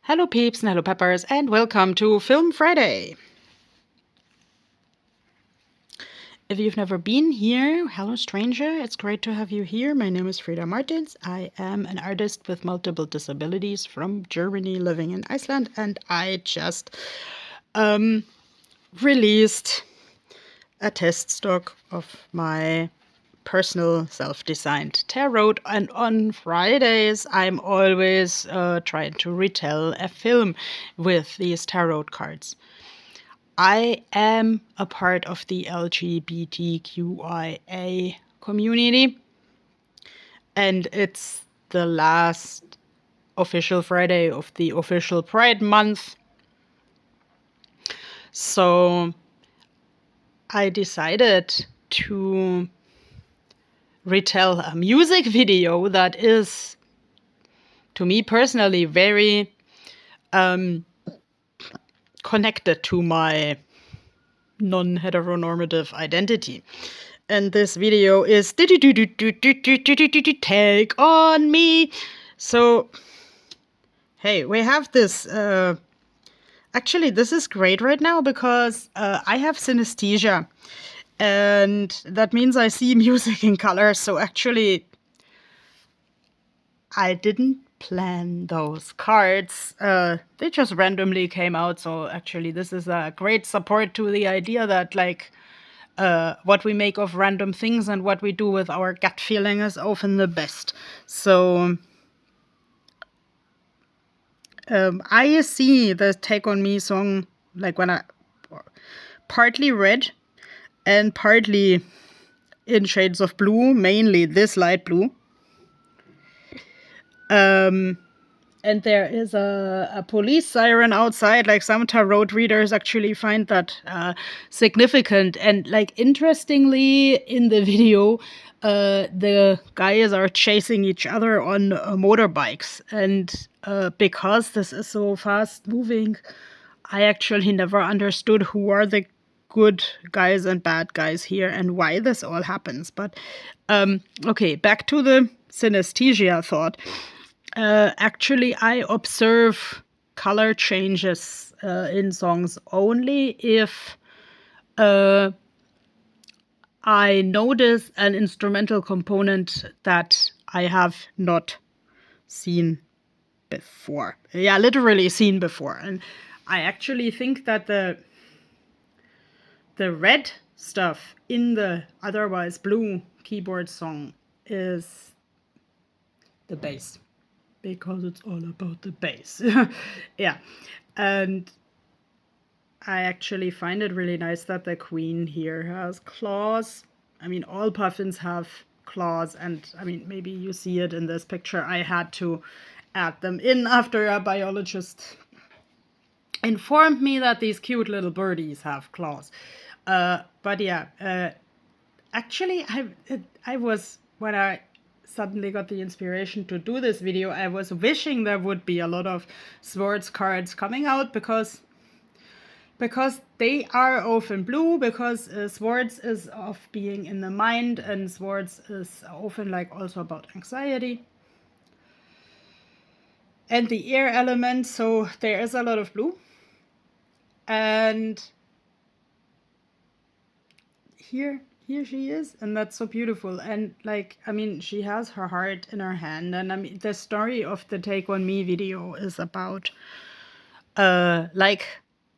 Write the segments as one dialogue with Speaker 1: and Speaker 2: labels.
Speaker 1: Hello peeps and hello peppers and welcome to Film Friday. If you've never been here, hello stranger, it's great to have you here. My name is Frida Martins. I am an artist with multiple disabilities from Germany living in Iceland, and I just released a test stock of my personal self-designed tarot, and on Fridays I'm always trying to retell a film with these tarot cards. I am a part of the LGBTQIA community, and it's the last official Friday of the official Pride Month. So I decided to retell a music video that is, to me personally, very connected to my non-heteronormative identity. And this video is Take On Me. So, hey, we have this. Actually, this is great right now because I have synesthesia. And that means I see music in color. So actually, I didn't plan those cards. They just randomly came out. So actually, this is a great support to the idea that, like, what we make of random things and what we do with our gut feeling is often the best. So I see the Take On Me song, like, when I partly red and partly in shades of blue, mainly this light blue. And there is a police siren outside. Like, some tarot readers actually find that significant. And, like, interestingly, in the video, the guys are chasing each other on motorbikes. And because this is so fast moving, I actually never understood who are the good guys and bad guys here and why this all happens. But okay, back to the synesthesia thought. Actually, I observe color changes in songs only if I notice an instrumental component that I have not seen before. Yeah, literally seen before. And I actually think that the red stuff in the otherwise blue keyboard song is the bass, because it's all about the bass. Yeah. And I actually find it really nice that the queen here has claws. I mean, all puffins have claws, and I mean, maybe you see it in this picture. I had to add them in after a biologist informed me that these cute little birdies have claws. But yeah, actually, I was, when I suddenly got the inspiration to do this video, I was wishing there would be a lot of swords cards coming out, because they are often blue, because swords is of being in the mind, and swords is often, like, also about anxiety and the air element, so there is a lot of blue. And here she is, and that's so beautiful. And, like, I mean, she has her heart in her hand. And I mean, the story of the Take On Me video is about like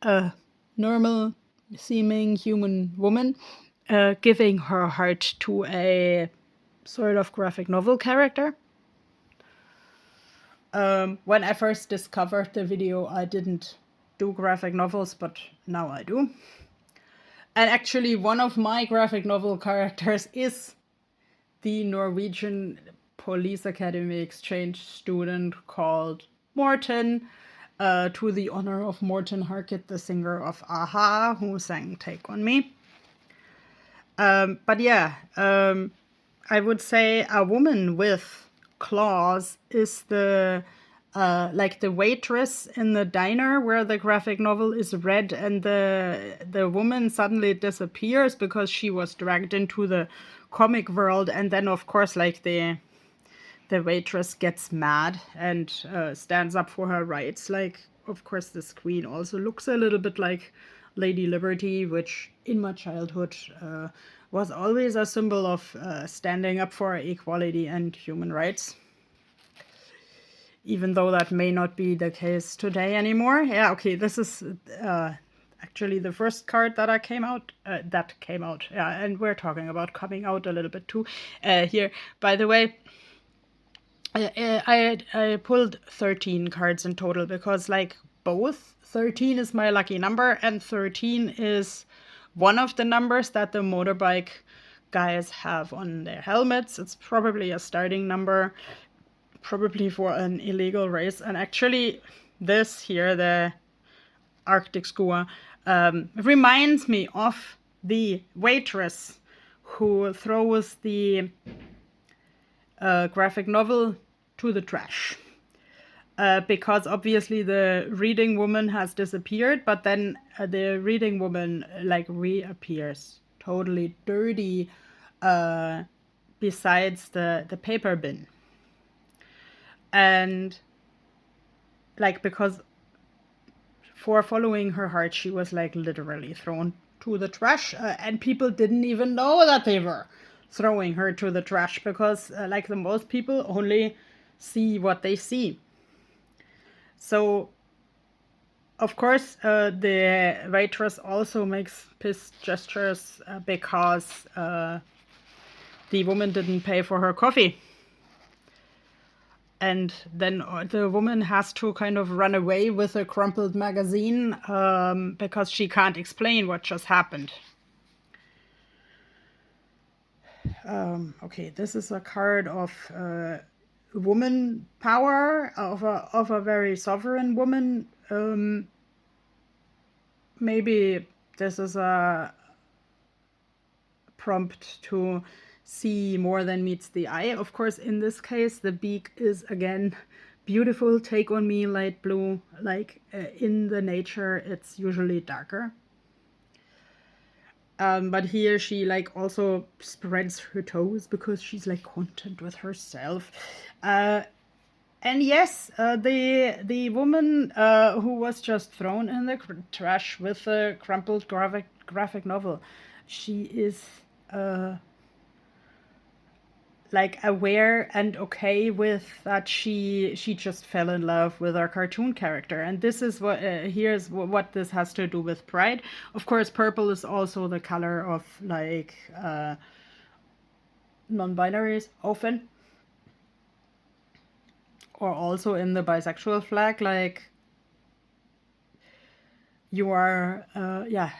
Speaker 1: a normal seeming human woman giving her heart to a sort of graphic novel character. When I first discovered the video, I didn't do graphic novels, but now I do. And actually, one of my graphic novel characters is the Norwegian Police Academy exchange student called Morten, to the honor of Morten Harket, the singer of a-ha, who sang Take On Me. But yeah, I would say a woman with claws is the like the waitress in the diner where the graphic novel is read, and the woman suddenly disappears because she was dragged into the comic world. And then, of course, like, the the waitress gets mad and stands up for her rights. Like, of course, this queen also looks a little bit like Lady Liberty, which in my childhood was always a symbol of standing up for equality and human rights, even though that may not be the case today anymore. Yeah, okay, this is actually the first card that came out. Yeah, and we're talking about coming out a little bit too here. By the way, I pulled 13 cards in total because, like, both 13 is my lucky number and 13 is one of the numbers that the motorbike guys have on their helmets. It's probably a starting number, probably for an illegal race. And actually, this here, the Arctic Skua, reminds me of the waitress who throws the graphic novel to the trash. Because obviously the reading woman has disappeared, but then the reading woman like reappears totally dirty besides the paper bin. And like, because for following her heart, she was like literally thrown to the trash, and people didn't even know that they were throwing her to the trash because like the most people only see what they see. So of course the waitress also makes pissed gestures because the woman didn't pay for her coffee. And then the woman has to kind of run away with a crumpled magazine because she can't explain what just happened. Okay, this is a card of woman power, of a very sovereign woman. Maybe this is a prompt to see more than meets the eye. Of course, in this case, the beak is again beautiful. Take on me, light blue. Like in the nature, it's usually darker. But here she like also spreads her toes because she's like content with herself. And yes, the woman who was just thrown in the trash with a crumpled graphic novel, she is like aware and okay with that she just fell in love with our cartoon character. And this is what here's what this has to do with pride. Of course, purple is also the color of like non-binaries often, or also in the bisexual flag, like you are yeah,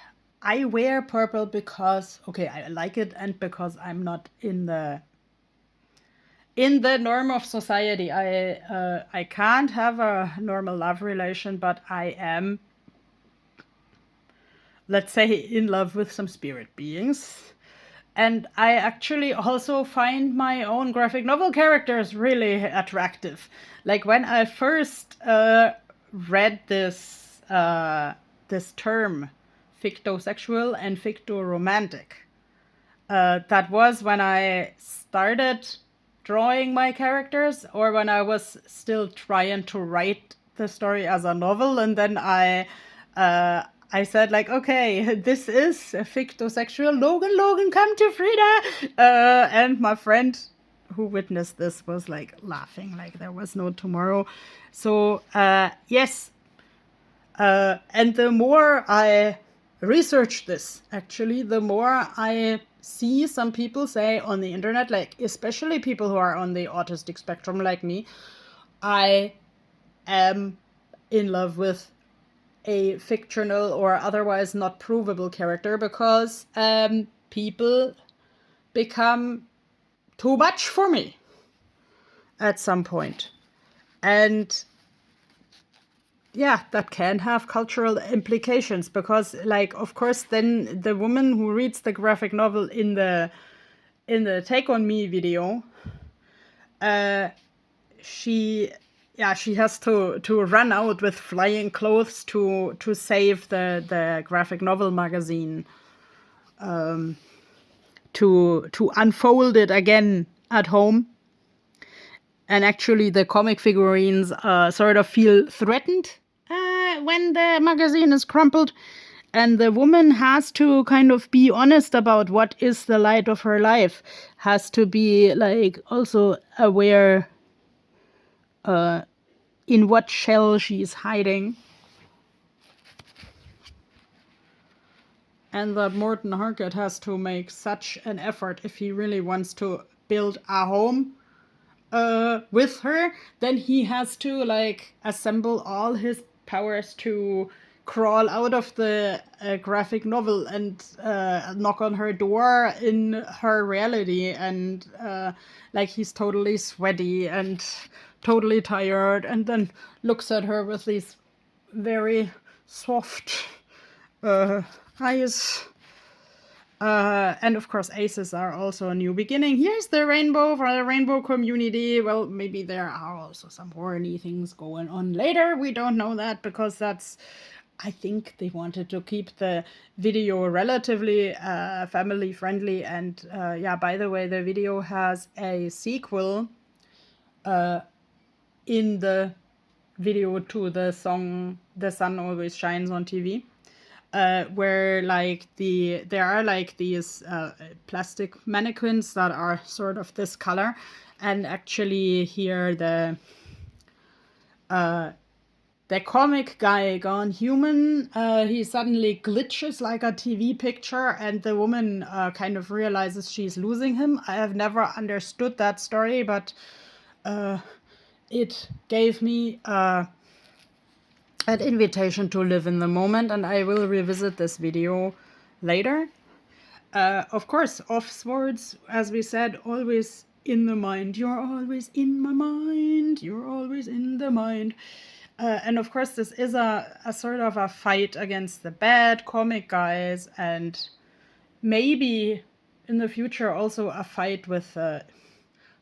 Speaker 1: I wear purple because okay, I like it, and because I'm not in the norm of society. I can't have a normal love relation, but I am, let's say, in love with some spirit beings. And I actually also find my own graphic novel characters really attractive. Like when I first read this this term, fictosexual and fictoromantic, that was when I started drawing my characters, or when I was still trying to write the story as a novel. And then I said like, okay, this is a fictosexual. Logan, come to Frida. And my friend who witnessed this was like laughing like there was no tomorrow. So yes, and the more I research this, actually, the more I see some people say on the internet, like especially people who are on the autistic spectrum like me, I am in love with a fictional or otherwise not provable character because people become too much for me at some point. And yeah, that can have cultural implications because, like, of course, then the woman who reads the graphic novel in the Take on Me video, she has to run out with flying clothes to save the graphic novel magazine, to unfold it again at home. And actually, the comic figurines sort of feel threatened when the magazine is crumpled. And the woman has to kind of be honest about what is the light of her life. Has to be like also aware in what shell she's hiding. And that Morten Harket has to make such an effort if he really wants to build a home with her, then he has to like assemble all his powers to crawl out of the graphic novel and knock on her door in her reality, and like he's totally sweaty and totally tired, and then looks at her with these very soft eyes. And of course, aces are also a new beginning. Here's the rainbow for the rainbow community. Well, maybe there are also some horny things going on later. We don't know that because that's, I think they wanted to keep the video relatively family friendly. And yeah, by the way, the video has a sequel in the video to the song "The Sun Always Shines on TV." Where like there are like these plastic mannequins that are sort of this color, and actually here the comic guy gone human, he suddenly glitches like a TV picture, and the woman kind of realizes she's losing him. I have never understood that story, but it gave me an invitation to live in the moment, and I will revisit this video later. Of course, off swords, as we said, always in the mind. You're always in my mind. You're always in the mind. And of course, this is a sort of a fight against the bad comic guys, and maybe in the future also a fight with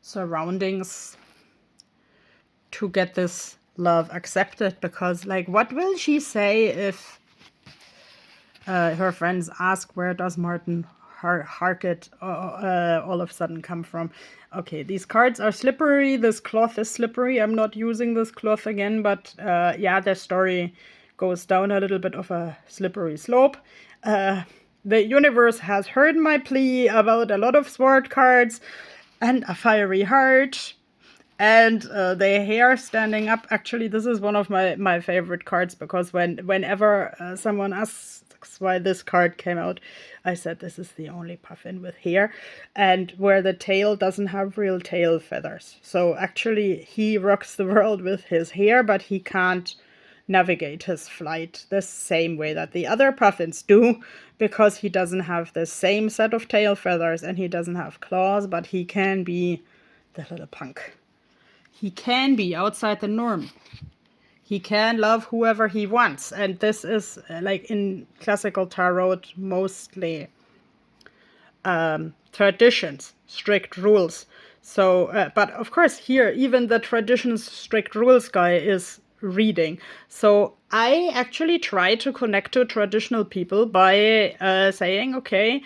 Speaker 1: surroundings to get this love accepted, because like what will she say if her friends ask where does Morten Harket all of a sudden come from. Okay, these cards are slippery, this cloth is slippery, I'm not using this cloth again, but yeah, the story goes down a little bit of a slippery slope. The universe has heard my plea about a lot of sword cards and a fiery heart. And the hair standing up. Actually, this is one of my favorite cards, because whenever someone asks why this card came out, I said this is the only puffin with hair, and where the tail doesn't have real tail feathers. So actually, he rocks the world with his hair, but he can't navigate his flight the same way that the other puffins do, because he doesn't have the same set of tail feathers and he doesn't have claws, but he can be the little punk. He can be outside the norm. He can love whoever he wants. And this is, like in classical tarot, mostly traditions, strict rules. So, but of course here, even the traditions, strict rules guy is reading. So I actually try to connect to traditional people by saying, okay,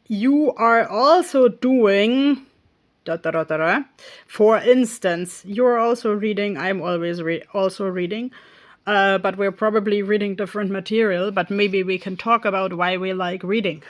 Speaker 1: you are also doing... For instance, you're also reading, I'm always also reading, but we're probably reading different material, but maybe we can talk about why we like reading.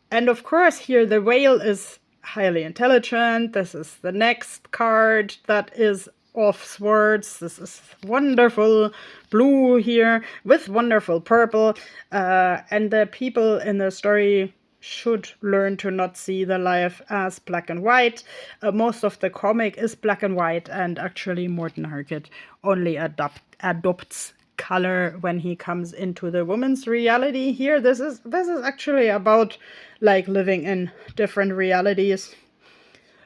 Speaker 1: And of course, here the whale is highly intelligent. This is the next card that is off swords. This is wonderful blue here with wonderful purple. And the people in the story should learn to not see the life as black and white. Most of the comic is black and white, and actually Morten Harket only adopts color when he comes into the woman's reality. Here, this is actually about like living in different realities.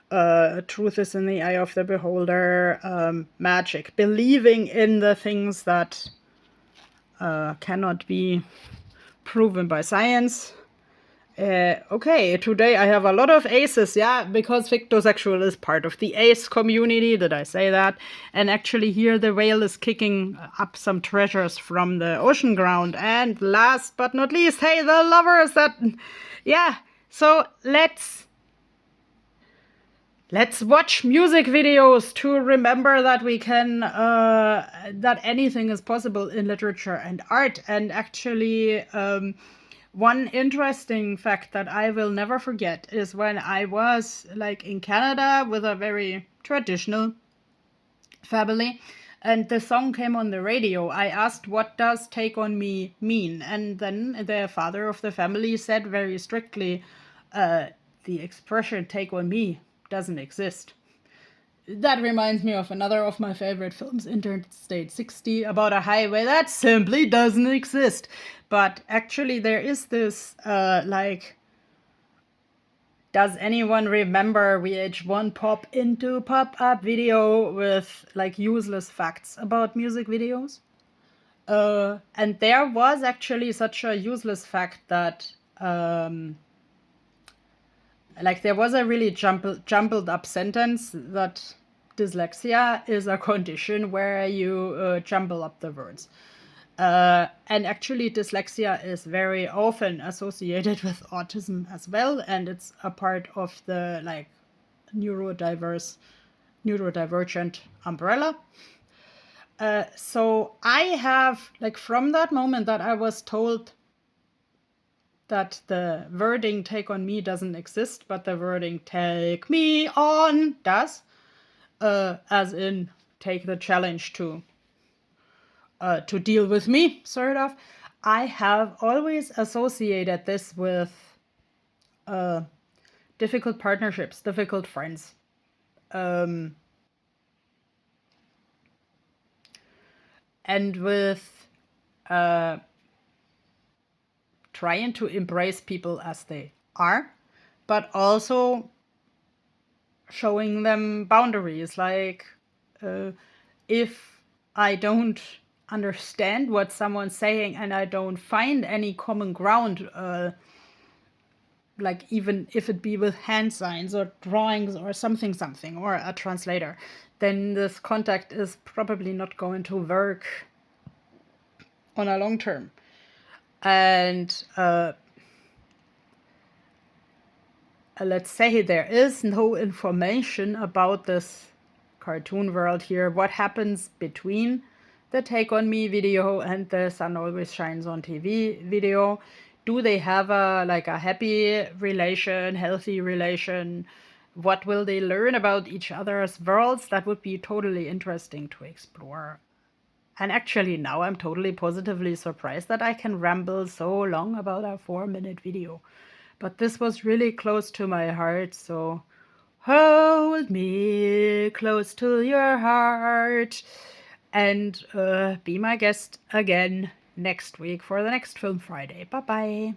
Speaker 1: Truth is in the eye of the beholder. Magic, believing in the things that cannot be proven by science. Okay, today I have a lot of aces, yeah, because fictosexual is part of the ace community, did I say that? And actually here the whale is kicking up some treasures from the ocean ground. And last but not least, hey, the lovers that... Yeah, so let's let's watch music videos to remember that we can, that anything is possible in literature and art. And actually, one interesting fact that I will never forget is when I was like in Canada with a very traditional family and the song came on the radio, I asked, what does Take On Me mean? And then the father of the family said very strictly, the expression Take On Me doesn't exist. That reminds me of another of my favorite films, Interstate 60, about a highway that simply doesn't exist. But actually, there is this, does anyone remember VH1 pop into pop-up video with like useless facts about music videos? And there was actually such a useless fact that there was a really jumbled up sentence that dyslexia is a condition where you jumble up the words. And actually, dyslexia is very often associated with autism as well, and it's a part of the neurodivergent umbrella. So I have, from that moment that I was told that the wording Take On Me doesn't exist, but the wording Take Me On does, as in take the challenge to deal with me, sort of. I have always associated this with difficult partnerships, difficult friends. And with trying to embrace people as they are, but also showing them boundaries. If I don't understand what someone's saying and I don't find any common ground, even if it be with hand signs or drawings or something, or a translator, then this contact is probably not going to work on a long term. And let's say there is no information about this cartoon world here. What happens between the Take On Me video and the Sun Always Shines on TV video? Do they have a happy relation, healthy relation? What will they learn about each other's worlds? That would be totally interesting to explore. And actually now I'm totally positively surprised that I can ramble so long about a 4-minute video. But this was really close to my heart, so hold me close to your heart and be my guest again next week for the next Film Friday. Bye-bye.